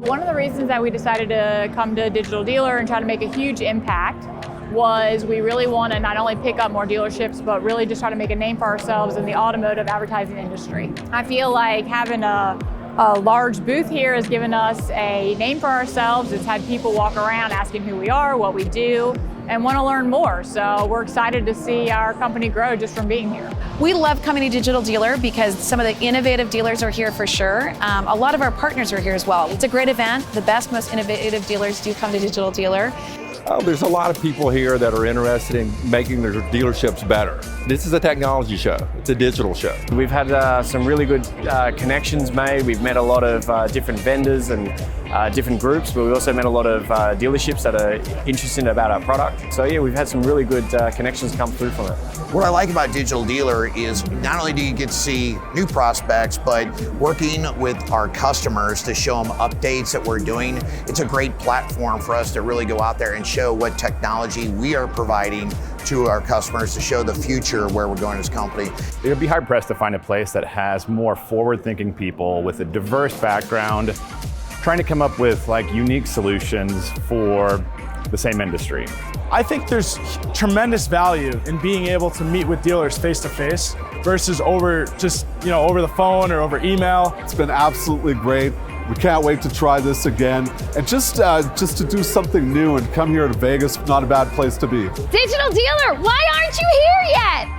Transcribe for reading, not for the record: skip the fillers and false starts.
One of the reasons that we decided to come to Digital Dealer and try to make a huge impact was we really want to not only pick up more dealerships, but really just try to make a name for ourselves in the automotive advertising industry. I feel like having a large booth here has given us a name for ourselves. It's had people walk around asking who we are, what we do, and want to learn more. So we're excited to see our company grow just from being here. We love coming to Digital Dealer because some of the innovative dealers are here for sure. A lot of our partners are here as well. It's a great event. The best, most innovative dealers do come to Digital Dealer. There's a lot of people here that are interested in making their dealerships better. This is a technology show. It's a digital show. We've had some really good connections made. We've met a lot of different vendors and different groups, but we also met a lot of dealerships that are interested about our product. So yeah, we've had some really good connections come through from it. What I like about Digital Dealer is not only do you get to see new prospects, but working with our customers to show them updates that we're doing. It's a great platform for us to really go out there and show what technology we are providing to our customers to show the future where we're going as a company. You'd be hard pressed to find a place that has more forward-thinking people with a diverse background, trying to come up with unique solutions for the same industry. I think there's tremendous value in being able to meet with dealers face to face versus over the phone or over email. It's been absolutely great. We can't wait to try this again. And just to do something new and come here to Vegas, not a bad place to be. Digital Dealer, why aren't you here yet?